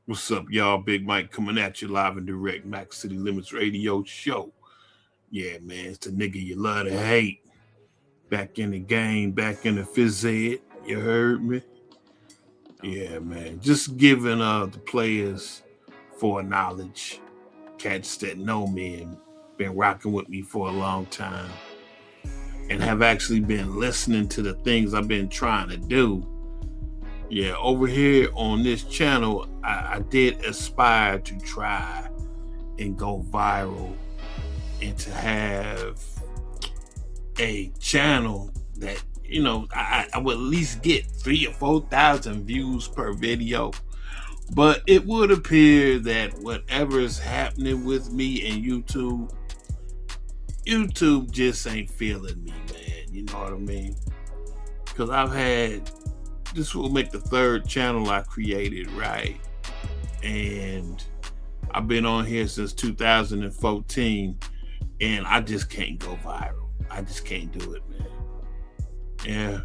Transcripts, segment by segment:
What's up, y'all? Big Mike coming at you live and direct, Mackcity Limits Radio show. Yeah, man, it's the nigga you love to hate. Back in the game, back in the phys ed. You heard me? Yeah, man. Just giving the players foreknowledge. Cats that know me and been rocking with me for a long time. And have actually been listening to the things I've been trying to do. Yeah, over here on this channel, I did aspire to try and go viral and to have a channel that, I would at least get 3,000 or 4,000 views per video. But it would appear that whatever is happening with me and YouTube just ain't feeling me, man. You know what I mean? Because this will make the third channel I created, right? And I've been on here since 2014, and I just can't go viral. I just can't do it, man. Yeah.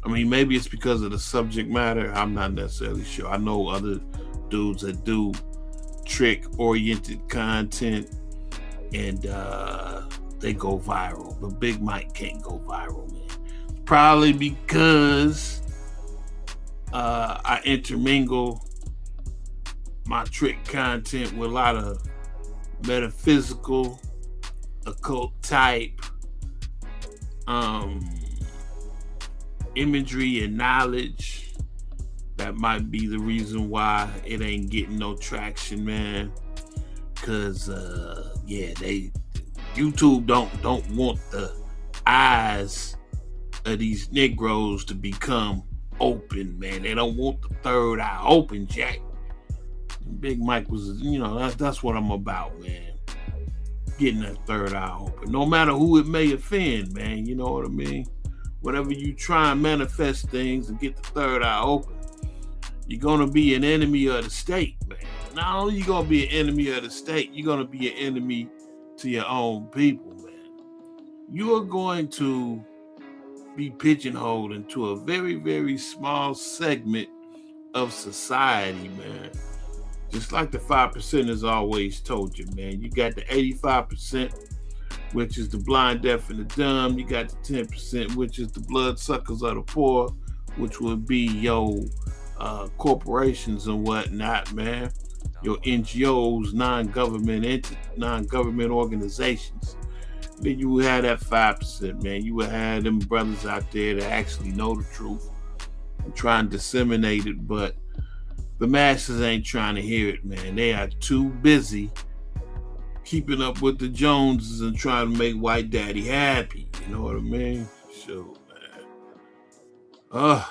I mean, maybe it's because of the subject matter. I'm not necessarily sure. I know other dudes that do trick-oriented content, and they go viral. But Big Mike can't go viral, man. Probably because I intermingle my trick content with a lot of metaphysical, occult type imagery and knowledge. That might be the reason why it ain't getting no traction, man. Cause YouTube don't want the eyes of these Negroes to become open, man. They don't want the third eye open, Jack. Big Mike was, that's what I'm about, man. Getting that third eye open. No matter who it may offend, man. You know what I mean? Whenever you try and manifest things and get the third eye open, you're going to be an enemy of the state, man. Not only are you going to be an enemy of the state, you're going to be an enemy to your own people, man. You are going to be pigeonholed into a very, very small segment of society, man. Just like the 5% has always told you, man. You got the 85%, which is the blind, deaf, and the dumb. You got the 10%, which is the bloodsuckers of the poor, which would be your corporations and whatnot, man. Your NGOs, non-government organizations. Then you would have that 5%, man. You would have them brothers out there that actually know the truth and try and disseminate it, but the masses ain't trying to hear it, man. They are too busy keeping up with the Joneses and trying to make white daddy happy. You know what I mean? So, man.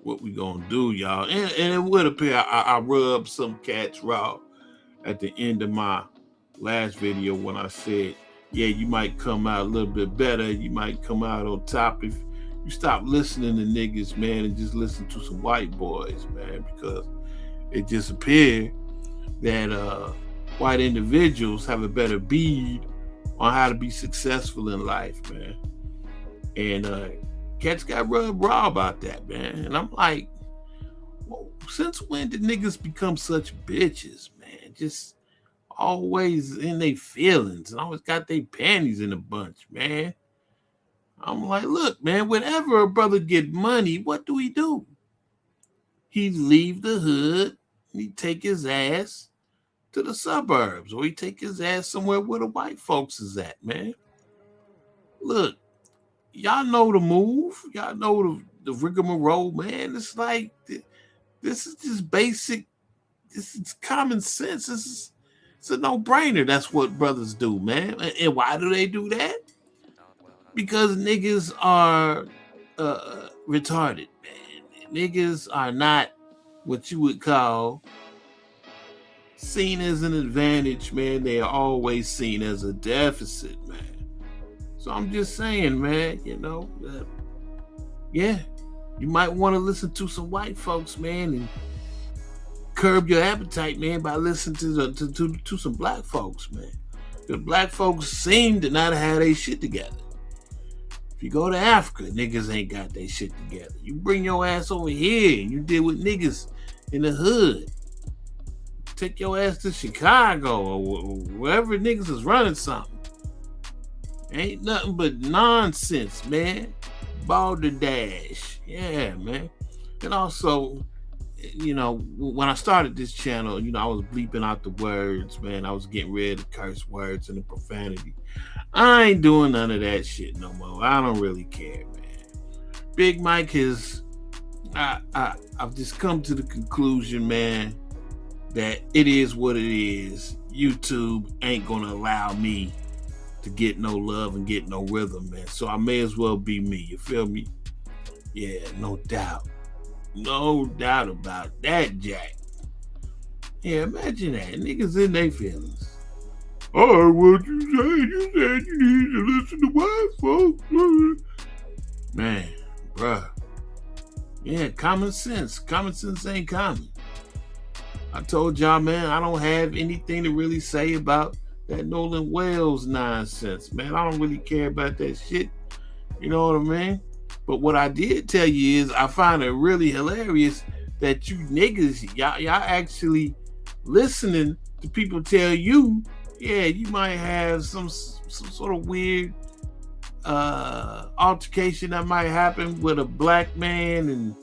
What we gonna do, y'all? And it would appear I rubbed some cats raw at the end of my last video when I said, yeah, you might come out a little bit better. You might come out on top if you stop listening to niggas, man, and just listen to some white boys, man, because it just appeared that white individuals have a better bead on how to be successful in life, man. And cats got rubbed raw about that, man. And I'm like, well, since when did niggas become such bitches, man? Just always in their feelings and always got their panties in a bunch, man. I'm like, look, man, whenever a brother get money, what do? He leave the hood and he take his ass to the suburbs, or he take his ass somewhere where the white folks is at, man. Look, y'all know the move. Y'all know the rigmarole, man. It's like, this is just basic. This is common sense. It's a no-brainer. That's what brothers do, man. And why do they do that? Because niggas are retarded, man. Niggas are not what you would call seen as an advantage, man. They are always seen as a deficit, man. So I'm just saying, man, yeah, you might want to listen to some white folks, man, and curb your appetite, man, by listening to some black folks, man. The black folks seem to not have their shit together. If you go to Africa, niggas ain't got their shit together. You bring your ass over here and you deal with niggas in the hood. take your ass to Chicago or wherever niggas is running something. Ain't nothing but nonsense, man. Balderdash. Yeah, man. And also, you know, when I started this channel, you know, I was bleeping out the words, man. I was getting rid of the curse words and the profanity. I ain't doing none of that shit no more. I don't really care, man. Big Mike has, I've just come to the conclusion, man, that it is what it is. YouTube ain't gonna allow me to get no love and get no rhythm, man. So I may as well be me. You feel me? Yeah, no doubt. No doubt about that, Jack. Yeah, imagine that. Niggas in their feelings. Oh, what you said? You said you need to listen to white folks. Man, bruh. Yeah, common sense. Common sense ain't common. I told y'all, man, I don't have anything to really say about that Nolan Wales nonsense, man. I don't really care about that shit. You know what I mean? But what I did tell you is I find it really hilarious that you niggas, y'all actually listening to people tell you, yeah, you might have some sort of weird altercation that might happen with a black man and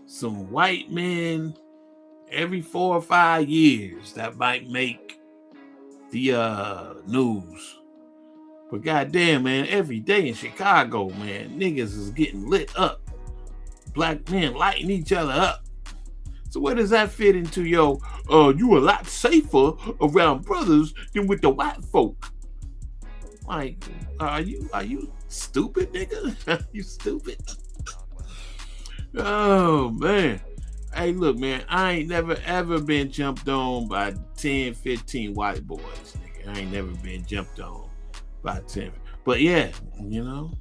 some white men every 4 or 5 years that might make the news. But goddamn, man, every day in Chicago, man, niggas is getting lit up. Black men lighting each other up. So where does that fit into you a lot safer around brothers than with the white folk? Like, are you stupid, nigga? You stupid? Oh, man. Hey, look, man, I ain't never, ever been jumped on by 10, 15 white boys, nigga. I ain't never been jumped on by 10. But yeah, you know,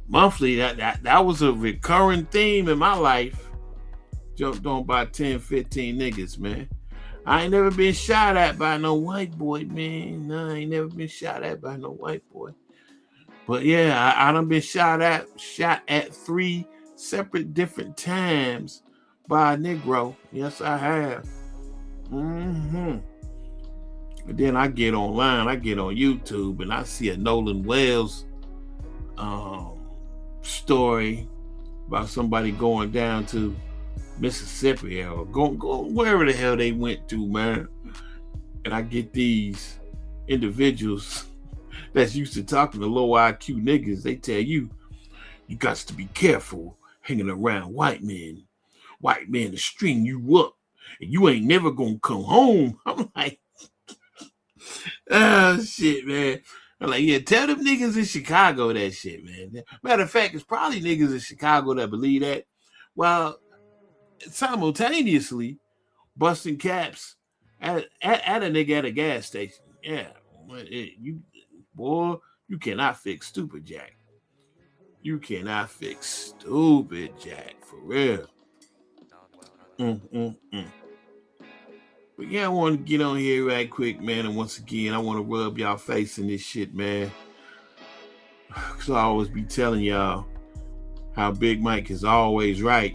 monthly, that was a recurring theme in my life. Jumped on by 10, 15 niggas, man. I ain't never been shot at by no white boy, man. No, I ain't never been shot at by no white boy. But yeah, I done been shot at 3 separate different times by a Negro. Yes, I have. But then I get online, I get on YouTube, and I see a Nolan Wales story about somebody going down to Mississippi or go wherever the hell they went to, man. And I get these individuals that's used to talking to low IQ niggas. They tell you got to be careful hanging around white men to string you up, and you ain't never gonna come home. I'm like, oh shit, man. I'm like, yeah, tell them niggas in Chicago that shit, man. Matter of fact, it's probably niggas in Chicago that believe that, while simultaneously busting caps at a nigga at a gas station. Yeah, you cannot fix stupid Jack. You cannot fix stupid Jack, for real. But yeah, I want to get on here right quick, man. And once again, I want to rub y'all face in this shit, man. Because I always be telling y'all how Big Mike is always right.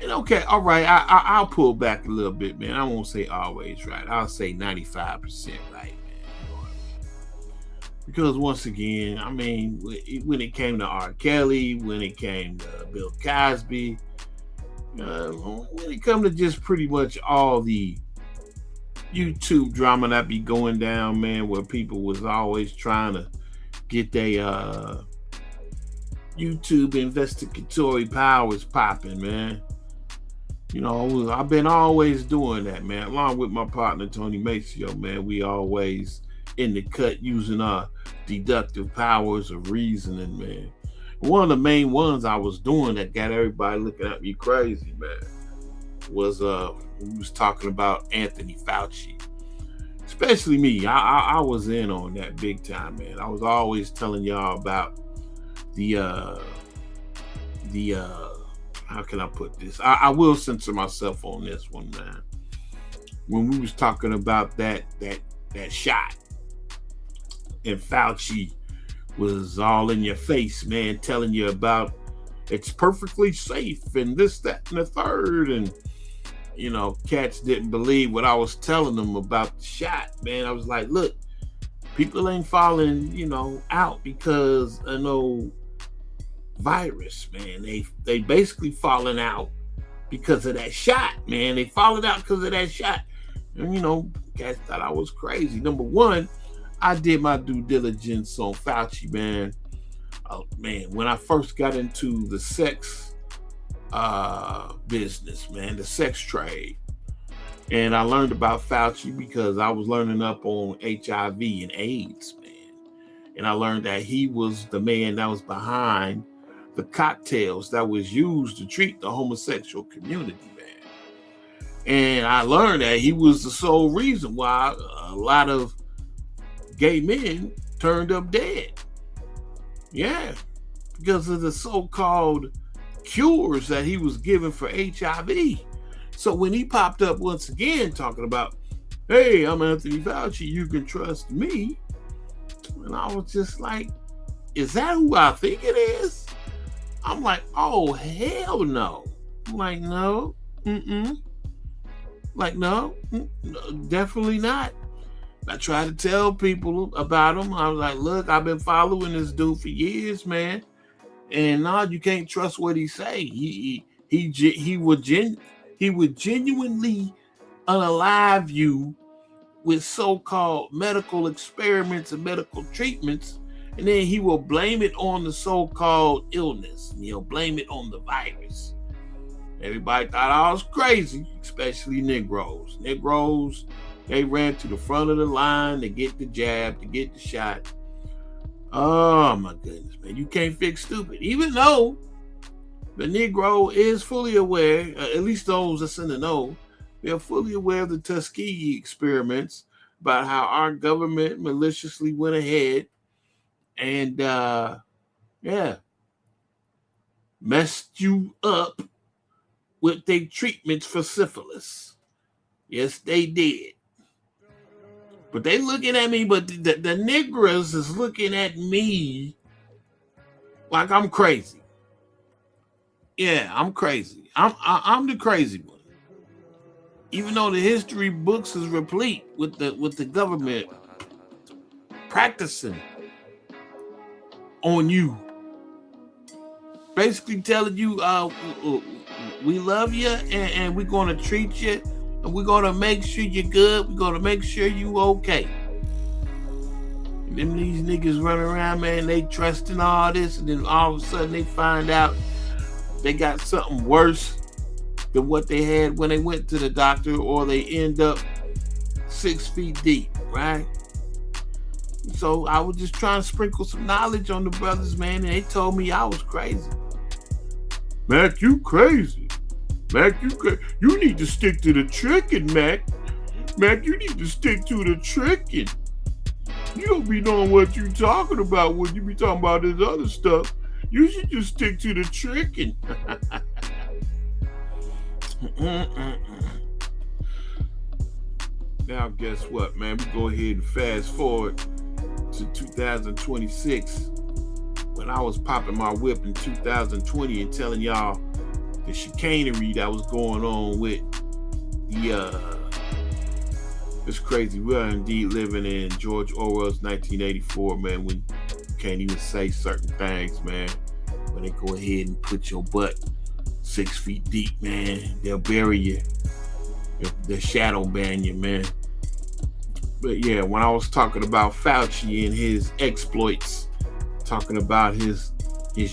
And okay, all right, I'll pull back a little bit, man. I won't say always right. I'll say 95% right, man. Because once again, I mean, when it came to R. Kelly, when it came to Bill Cosby, when it come to just pretty much all the YouTube drama that be going down, man, where people was always trying to get their YouTube investigatory powers popping, man. You know, I've been always doing that, man. Along with my partner, Tony Maceo, man, we always in the cut using our deductive powers of reasoning, man. One of the main ones I was doing that got everybody looking at me crazy, man, was we was talking about Anthony Fauci. Especially me. I was in on that big time, man. I was always telling y'all about the how can I put this? I will censor myself on this one, man. When we was talking about that shot, and Fauci was all in your face, man, telling you about it's perfectly safe and this, that, and the third. And cats didn't believe what I was telling them about the shot, man. I was like, look, people ain't falling, out because of no virus, man. They basically falling out because of that shot, man. They falling out because of that shot. And, cats thought I was crazy. Number one, I did my due diligence on Fauci, man. Oh, man, when I first got into the sex business, man, the sex trade, and I learned about Fauci because I was learning up on HIV and AIDS, man. And I learned that he was the man that was behind the cocktails that was used to treat the homosexual community, man. And I learned that he was the sole reason why a lot of gay men turned up dead. Yeah, because of the so-called cures that he was given for HIV. So when he popped up once again talking about, hey, I'm Anthony Fauci, you can trust me. And I was just like, is that who I think it is? I'm like, oh, hell no. I'm like, no, like, no, definitely not. I tried to tell people about him. I was like, look, I've been following this dude for years, man. And no, you can't trust what he say. He would genuinely unalive you with so-called medical experiments and medical treatments, and then he will blame it on the so-called illness. He'll blame it on the virus. Everybody thought I was crazy, especially Negroes. Negroes, they ran to the front of the line to get the jab, to get the shot. Oh my goodness, man. You can't fix stupid. Even though the Negro is fully aware, at least those that's in the know, they're fully aware of the Tuskegee experiments about how our government maliciously went ahead and, messed you up with their treatments for syphilis. Yes, they did. But they looking at me, but the Negroes is looking at me like I'm crazy. Yeah, I'm crazy. I'm the crazy one. Even though the history books is replete with the government practicing on you, basically telling you, we love you and we're gonna treat you. And we're going to make sure you're good. We're going to make sure you okay. And then these niggas run around, man, they trusting all this. And then all of a sudden they find out they got something worse than what they had when they went to the doctor, or they end up 6 feet deep, right? So I was just trying to sprinkle some knowledge on the brothers, man. And they told me I was crazy. Mac, you crazy. Mac, you need to stick to the tricking, Mac. Mac, you need to stick to the tricking. You don't be knowing what you talking about when you be talking about this other stuff. You should just stick to the tricking. Now, guess what, man? We go ahead and fast forward to 2026. When I was popping my whip in 2020 and telling y'all the chicanery that was going on with it's crazy. We are indeed living in George Orwell's 1984, man, when you can't even say certain things, man. When they go ahead and put your butt 6 feet deep, man, they'll bury you. They'll shadow ban you, man. But yeah, when I was talking about Fauci and his exploits, talking about his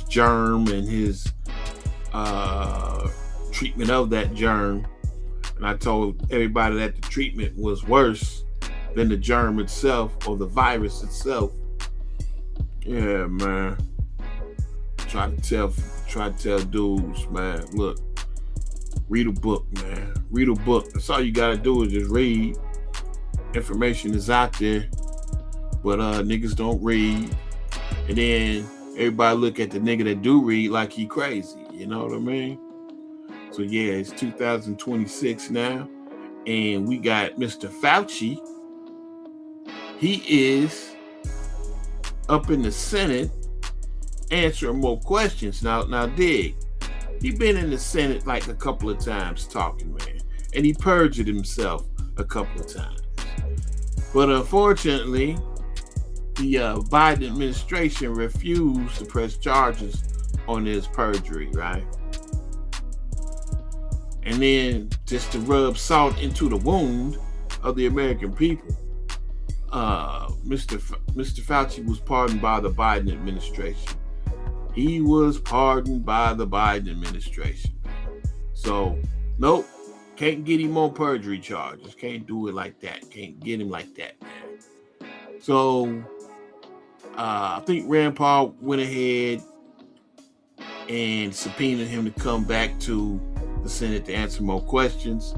germ and his treatment of that germ, and I told everybody that the treatment was worse than the germ itself or the virus itself. Yeah, man. Try to tell dudes, man, look, read a book, man. Read a book. That's all you gotta do is just read. Information is out there, but niggas don't read. And then everybody look at the nigga that do read like he crazy. You know what I mean? So yeah, it's 2026 now, and we got Mr. Fauci. He is up in the Senate answering more questions. Now dig. He been in the Senate like a couple of times talking, man. and he perjured himself a couple of times. But unfortunately, the Biden administration refused to press charges on his perjury, right? And then, just to rub salt into the wound of the American people, Mr. Fauci was pardoned by the Biden administration. He was pardoned by the Biden administration. So, nope, can't get him on perjury charges. Can't do it like that. Can't get him like that, man. So, I think Rand Paul went ahead and subpoenaed him to come back to the Senate to answer more questions.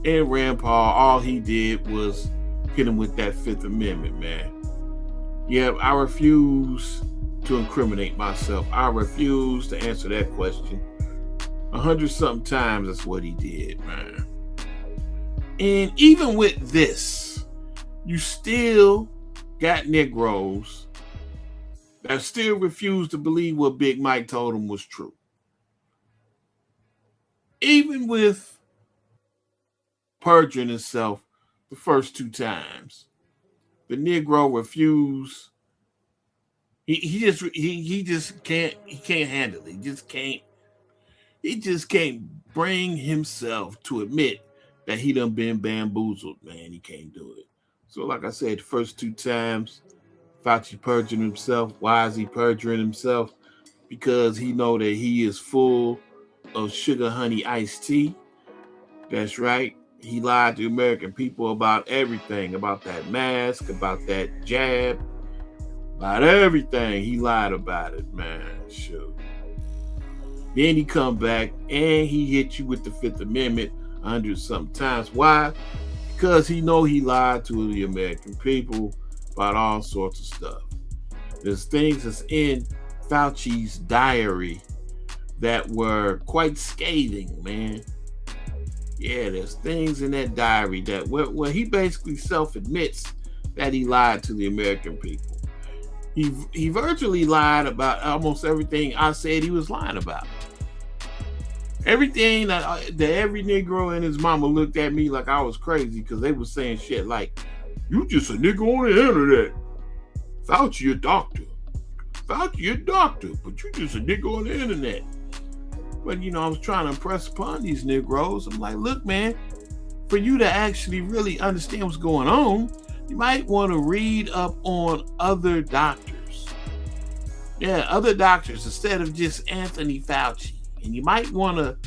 And Rand Paul, all he did was hit him with that Fifth Amendment, man. Yeah, I refuse to incriminate myself. I refuse to answer that question. 100-something times, that's what he did, man. And even with this, you still got Negroes that still refuse to believe what Big Mike told them was true. Even with perjuring himself the first 2 times, the Negro refused. He just can't handle it. He just can't bring himself to admit that he done been bamboozled, man. He can't do it. So like I said, the first 2 times, Fauci perjuring himself. Why is he perjuring himself? Because he know that he is full of sugar honey iced tea. That's right. He lied to American people about everything, about that mask, about that jab, about everything. He lied about it, man. Shoot. Then he come back and he hit you with the Fifth Amendment 100-something times. Why? Because he know he lied to the American people about all sorts of stuff. There's things that's in Fauci's diary that were quite scathing, man. Yeah, there's things in that diary that where he basically self-admits that he lied to the American people. He virtually lied about almost everything I said he was lying about. Everything that every Negro and his mama looked at me like I was crazy because they were saying shit like, "You just a nigga on the internet. Fauci a doctor. Fauci a doctor, but you just a nigga on the internet." But, I was trying to impress upon these Negroes. I'm like, look, man, for you to actually really understand what's going on, you might want to read up on other doctors. Yeah, other doctors instead of just Anthony Fauci. And you might want to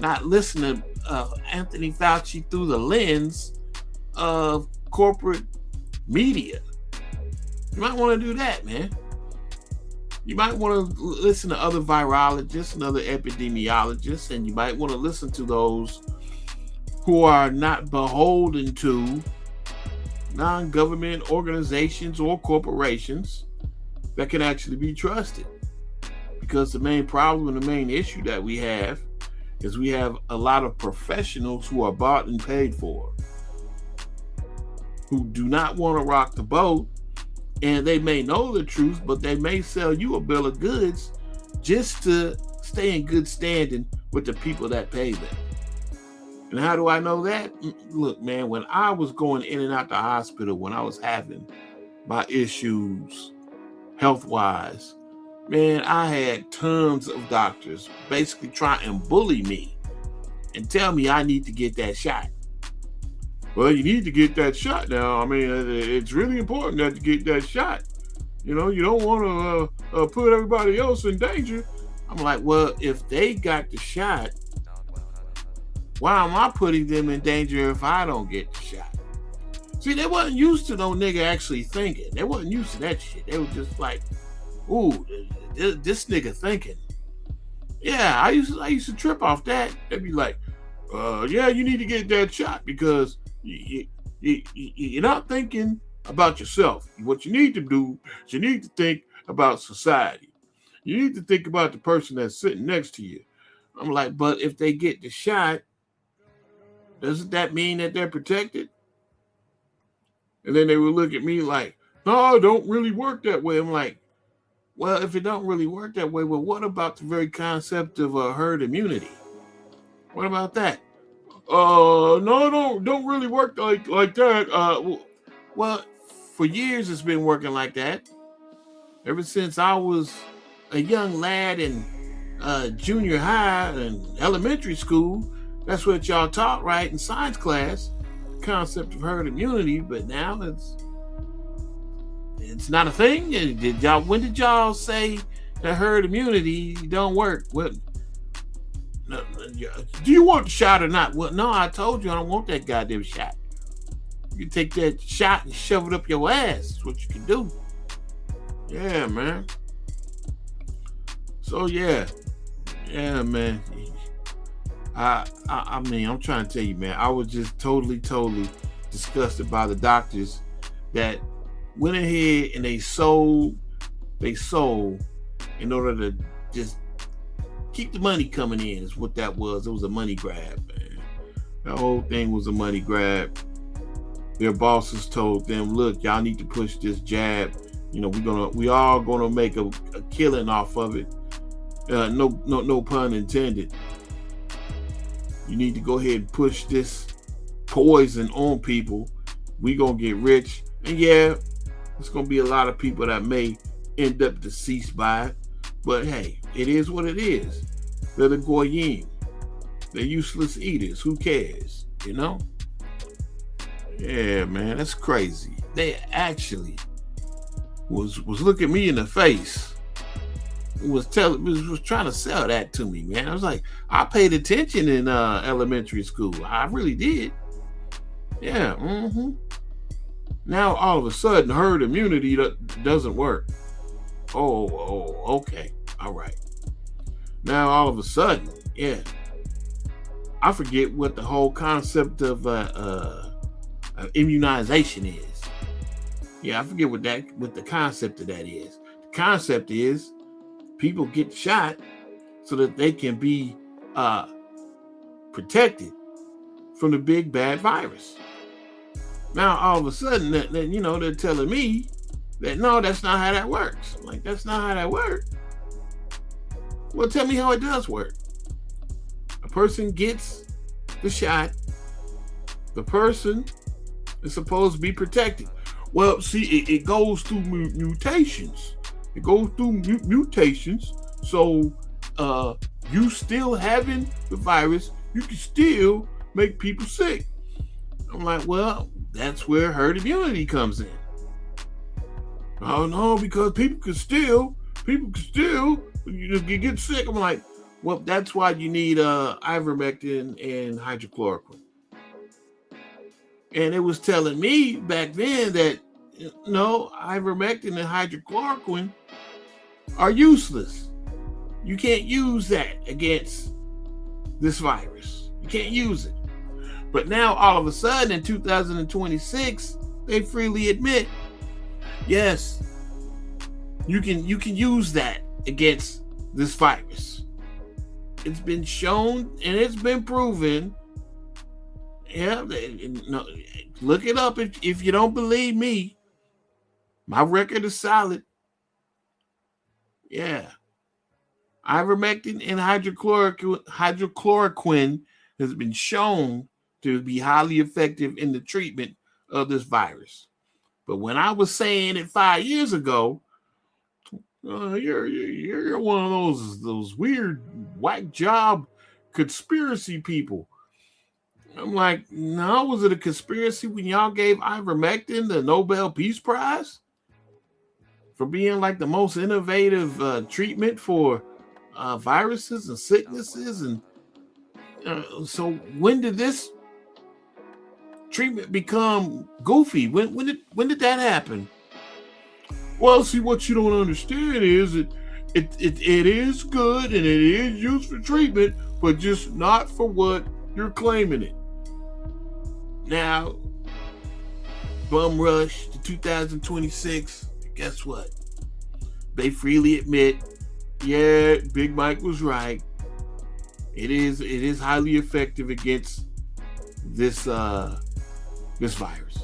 not listen to Anthony Fauci through the lens of corporate media. You might want to do that, man. You might want to listen to other virologists and other epidemiologists, and you might want to listen to those who are not beholden to non-government organizations or corporations that can actually be trusted. Because the main problem and the main issue that we have is we have a lot of professionals who are bought and paid for, who do not want to rock the boat. And they may know the truth, but they may sell you a bill of goods just to stay in good standing with the people that pay them. And how do I know that? Look, man, when I was going in and out the hospital, when I was having my issues health-wise, man, I had tons of doctors basically try and bully me and tell me I need to get that shot. Well, you need to get that shot now. I mean, it's really important that you get that shot. You don't want to put everybody else in danger. I'm like, well, if they got the shot, why am I putting them in danger if I don't get the shot? See, they wasn't used to no nigga actually thinking. They wasn't used to that shit. They were just like, ooh, this nigga thinking. Yeah, I used to trip off that. They'd be like, yeah, you need to get that shot because you're not thinking about yourself. What you need to do is you need to think about society. You need to think about the person that's sitting next to you. I'm like, but if they get the shot, doesn't that mean that they're protected? And then they would look at me like, no, it don't really work that way. I'm like, well, if it don't really work that way, well, what about the very concept of herd immunity? What about that? No, don't really work like that. Well, for years it's been working like that. Ever since I was a young lad in junior high and elementary school, that's what y'all taught, right, in science class, the concept of herd immunity. But now it's not a thing. When did y'all say that herd immunity don't work? What? No, do you want the shot or not? Well, no, I told you I don't want that goddamn shot. You can take that shot and shove it up your ass. That's what you can do. Yeah, man. So yeah, man. I mean, I'm trying to tell you, man. I was just totally disgusted by the doctors that went ahead and they sold in order to just keep the money coming in. Is what that was. It was a money grab, man. The whole thing was a money grab. Their bosses told them, look, y'all need to push this jab. You know, we all gonna make a killing off of it. No pun intended. You need to go ahead and push this poison on people. We gonna get rich. And yeah, there's gonna be a lot of people that may end up deceased by it. But hey, it is what it is. They're the goyim. They're useless eaters. Who cares? You know? Yeah, man, that's crazy. They actually was looking me in the face. Was trying to sell that to me, man. I was like, I paid attention in elementary school. I really did. Yeah. Now all of a sudden, herd immunity doesn't work. Oh, okay, all right. Now all of a sudden, yeah, I forget what the whole concept of immunization is. Yeah, I forget what the concept of that is. The concept is people get shot so that they can be protected from the big bad virus. Now all of a sudden, they're telling me that no, that's not how that works. I'm like, that's not how that works. Well, tell me how it does work. A person gets the shot. The person is supposed to be protected. Well, see, it goes through mutations. It goes through mutations. So you still having the virus, you can still make people sick. I'm like, well, that's where herd immunity comes in. Oh no, because people can still get sick. I'm like, well, that's why you need ivermectin and hydrochloroquine. And it was telling me back then that no, ivermectin and hydrochloroquine are useless. You can't use that against this virus. You can't use it. But now all of a sudden in 2026, they freely admit, yes, you can use that against this virus. It's been shown and it's been proven. Yeah, no, look it up if you don't believe me. My record is solid. Yeah. Ivermectin and hydrochloroquine has been shown to be highly effective in the treatment of this virus. But when I was saying it 5 years ago, you're one of those weird whack job conspiracy people. I'm like, no, was it a conspiracy when y'all gave ivermectin the Nobel Peace Prize for being like the most innovative treatment for viruses and sicknesses? And so when did this treatment become goofy? When did that happen? Well, see, what you don't understand is it is good and it is used for treatment, but just not for what you're claiming it. Now, bum rush to 2026. Guess what? They freely admit, yeah, Big Mike was right. It is highly effective against this virus.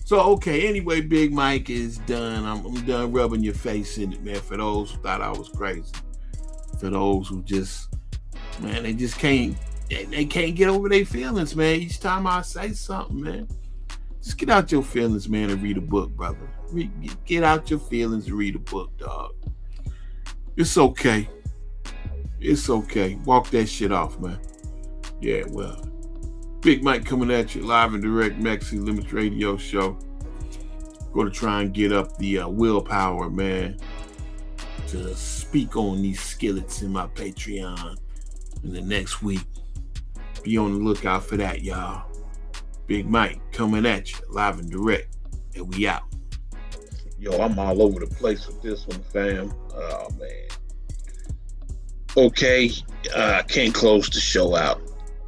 So, okay, anyway, Big Mike is done. I'm done rubbing your face in it, man, for those who thought I was crazy. For those who just, man, they just can't they can't get over their feelings, man. Each time I say something, man, just get out your feelings, man, and read a book, brother. Get out your feelings and read a book, dog. It's okay. It's okay. Walk that shit off, man. Yeah, well, Big Mike coming at you live and direct, Mackcity Limits Radio show. Going to try and get up the willpower, man, to speak on these skillets in my Patreon in the next week. Be on the lookout for that, y'all. Big Mike coming at you live and direct, and we out. Yo, I'm all over the place with this one, fam. Oh, man. Okay, I can't close the show out.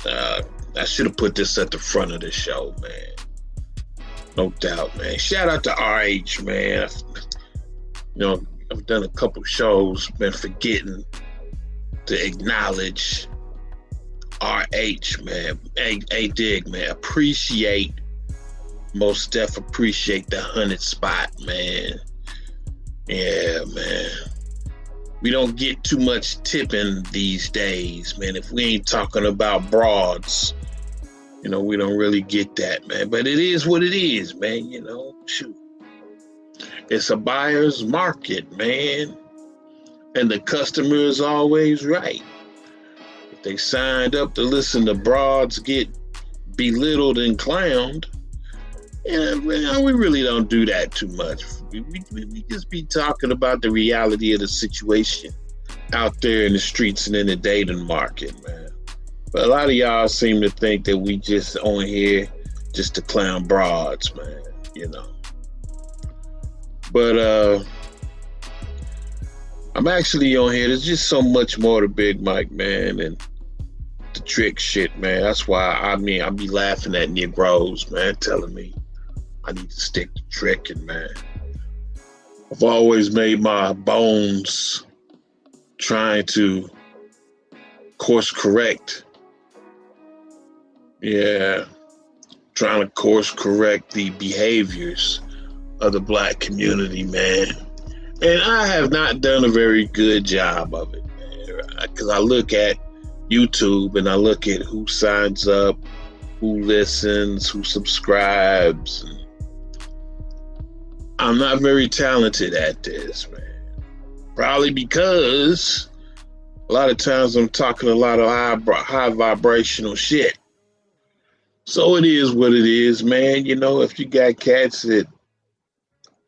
I should have put this at the front of the show, man. No doubt, man. Shout out to RH, man. You know, I've done a couple shows, been forgetting to acknowledge RH, man. Hey, dig, man. Most def appreciate the 100 spot, man. Yeah, man. We don't get too much tipping these days, man. If we ain't talking about broads, you know, we don't really get that, man. But it is what it is, man, you know. Shoot. It's a buyer's market, man. And the customer is always right. If they signed up to listen to broads get belittled and clowned, yeah, we really don't do that too much. We just be talking about the reality of the situation out there in the streets and in the dating market, man. But a lot of y'all seem to think that we just on here just to clown broads, man, you know. But I'm actually on here. There's just so much more to Big Mike, man, and the trick shit, man. That's why, I be laughing at Negroes, man, telling me I need to stick to tricking, man. I've always made my bones trying to course correct. Yeah, trying to course correct the behaviors of the black community, man. And I have not done a very good job of it, man. Because I look at YouTube and I look at who signs up, who listens, who subscribes. And I'm not very talented at this, man. Probably because a lot of times I'm talking a lot of high vibrational shit. So it is what it is, man. You know, if you got cats that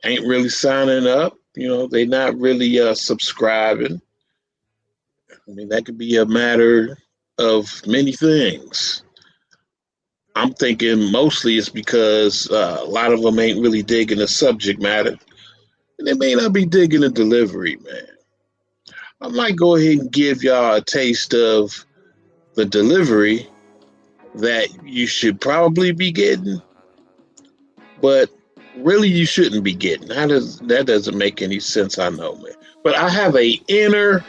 ain't really signing up, you know, they not really subscribing. I mean, that could be a matter of many things. I'm thinking mostly it's because a lot of them ain't really digging the subject matter. And they may not be digging the delivery, man. I might go ahead and give y'all a taste of the delivery that you should probably be getting, but really you shouldn't be getting. That doesn't make any sense, I know, man. But I have an inner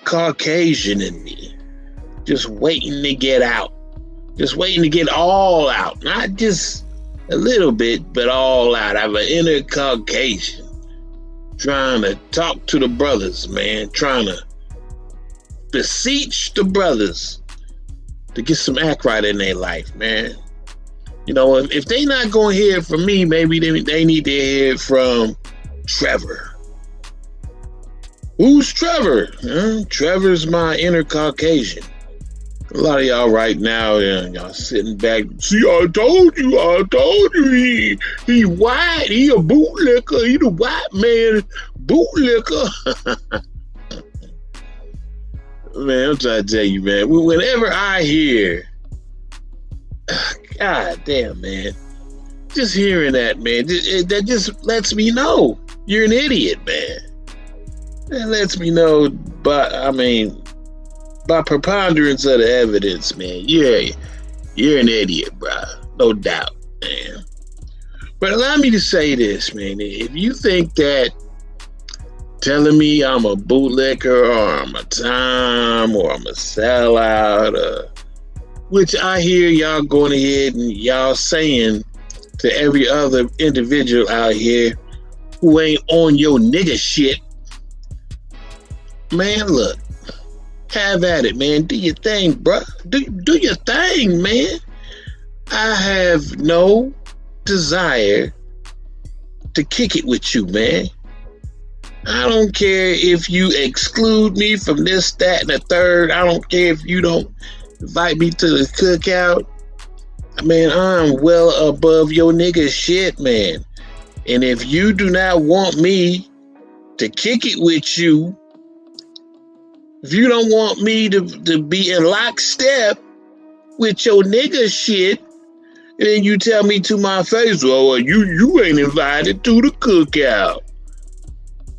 Caucasian in me, just waiting to get out. Just waiting to get all out. Not just a little bit, but all out. I have an inner Caucasian trying to talk to the brothers, man. Trying to beseech the brothers to get some act right in their life, man. You know, if they not going to hear it from me, maybe they need to hear it from Trevor. Who's Trevor? Trevor's my inner Caucasian. A lot of y'all right now, y'all sitting back. See, I told you, he white, he a bootlicker, he the white man bootlicker. Man, I'm trying to tell you, man, whenever I hear, God damn, man, just hearing that, man, that just lets me know you're an idiot, man. That lets me know, by preponderance of the evidence, man, you're an idiot, bro. No doubt, man. But allow me to say this, man. If you think that telling me I'm a bootlicker or I'm a time or I'm a sellout, which I hear y'all going ahead and y'all saying to every other individual out here who ain't on your nigga shit, man, look. Have at it, man. Do your thing, bro. Do your thing, man. I have no desire to kick it with you, man. I don't care if you exclude me from this, that, and the third. I don't care if you don't invite me to the cookout. Man, I'm well above your nigga shit, man. And if you do not want me to kick it with you, if you don't want me to be in lockstep with your nigga shit, and then you tell me to my face, well, you ain't invited to the cookout.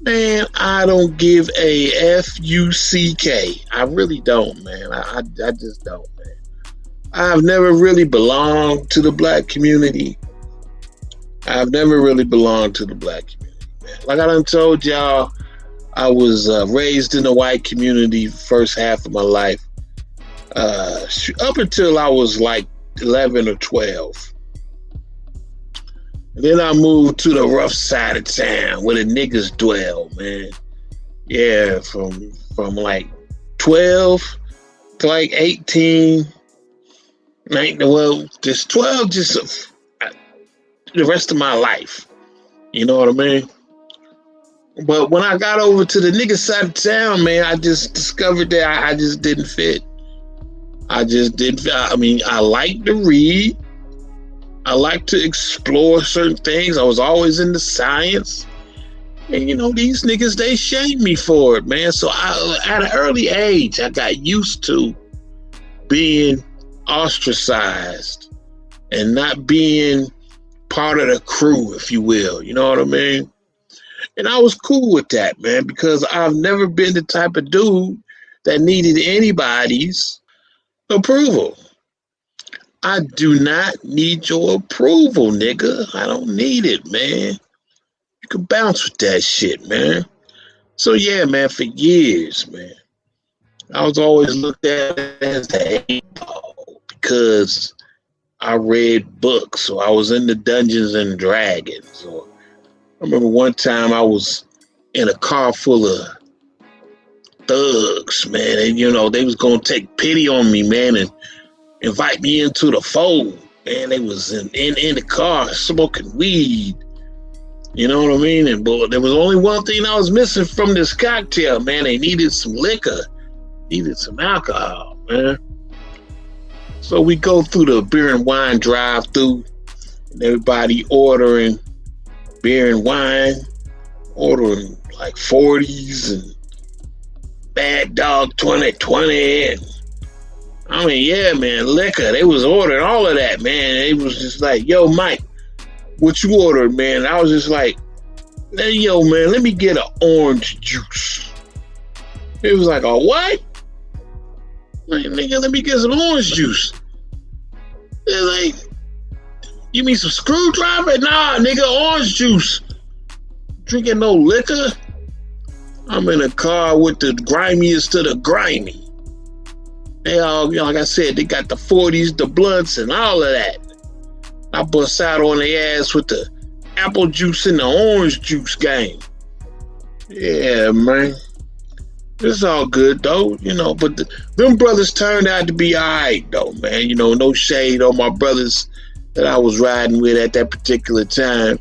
Man, I don't give a F-U-C-K. I really don't, man. I just don't, man. I've never really belonged to the black community. I've never really belonged to the black community, man. Like I done told y'all, I was raised in the white community first half of my life, up until I was like 11 or 12. And then I moved to the rough side of town where the niggas dwell, man. Yeah, from like 12 to like 18, 19, well, just 12, just the rest of my life. You know what I mean? But when I got over to the nigga side of town, man, I just discovered that I just didn't fit. I just didn't. I mean, I like to read. I like to explore certain things. I was always into science. And, you know, these niggas, they shamed me for it, man. So at an early age, I got used to being ostracized and not being part of the crew, if you will. You know what I mean? And I was cool with that, man, because I've never been the type of dude that needed anybody's approval. I do not need your approval, nigga. I don't need it, man. You can bounce with that shit, man. So yeah, man, for years, man, I was always looked at as the A-ball because I read books, or I was into Dungeons and Dragons. Or I remember one time I was in a car full of thugs, man, and you know, they was gonna take pity on me, man, and invite me into the fold. Man, they was in the car smoking weed. You know what I mean? And but there was only one thing I was missing from this cocktail, man. They needed some liquor, needed some alcohol, man. So we go through the beer and wine drive-through, and everybody ordering beer and wine, ordering like 40s and Bad Dog 2020. And I mean, yeah, man, liquor. They was ordering all of that, man. It was just like, yo, Mike, what you ordered, man? I was just like, hey, yo, man, let me get an orange juice. It was like, a what? Like, nigga, let me get some orange juice. They're like, you mean some screwdriver? Nah, nigga, orange juice. Drinking no liquor? I'm in a car with the grimiest of the grimy. They all, you know, like I said, they got the 40s, the blunts, and all of that. I bust out on their ass with the apple juice and the orange juice game. Yeah, man. It's all good, though, you know, but them brothers turned out to be all right, though, man. You know, no shade on my brothers that I was riding with at that particular time.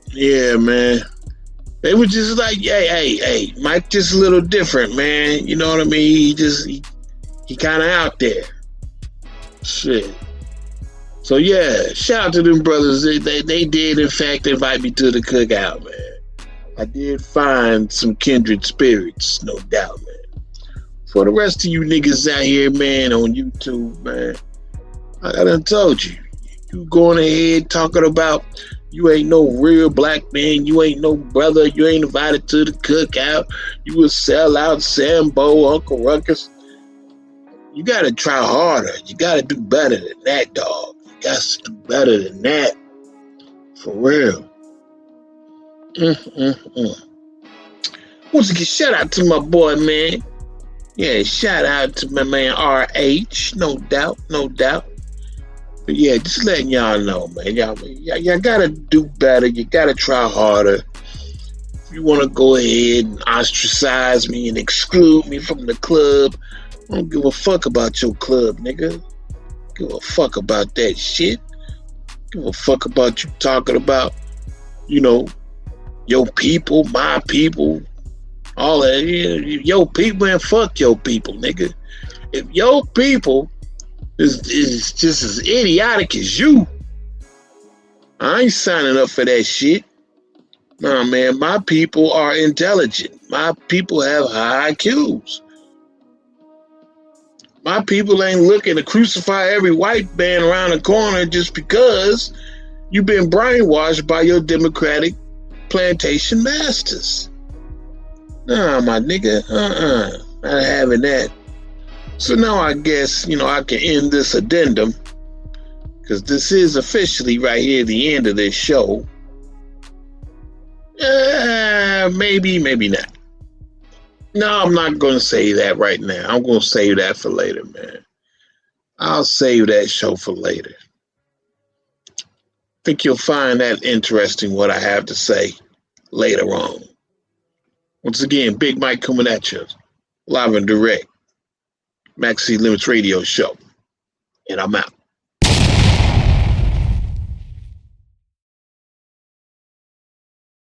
Yeah, man. They were just like, hey, Mike just a little different, man. You know what I mean? He kind of out there. Shit. So, yeah, shout out to them brothers. They did, in fact, invite me to the cookout, man. I did find some kindred spirits, no doubt, man. For the rest of you niggas out here, man, on YouTube, man, I done told you. You going ahead talking about you ain't no real black man, you ain't no brother, you ain't invited to the cookout, you a sellout, Sambo, Uncle Ruckus. You gotta try harder. You gotta do better than that, dog. You gotta do better than that. For real. Once again, shout out to my boy, man. Yeah, shout out to my man RH. No doubt. But yeah, just letting y'all know, man. Y'all gotta do better. You gotta try harder. If you want to go ahead and ostracize me and exclude me from the club, I don't give a fuck about your club, nigga. Give a fuck about that shit. Give a fuck about you talking about, you know, your people, my people, all that. Your people and fuck your people, nigga. If your people is just as idiotic as you, I ain't signing up for that shit. Nah, man, my people are intelligent. My people have high IQs. My people ain't looking to crucify every white man around the corner just because you've been brainwashed by your Democratic plantation masters. Nah, my nigga, not having that. So now I guess, I can end this addendum, because this is officially right here the end of this show. Maybe not. No, I'm not going to say that right now. I'm going to save that for later, man. I'll save that show for later. I think you'll find that interesting, what I have to say later on. Once again, Big Mike coming at you, live and direct. Mackcity Limits Radio Show. And I'm out.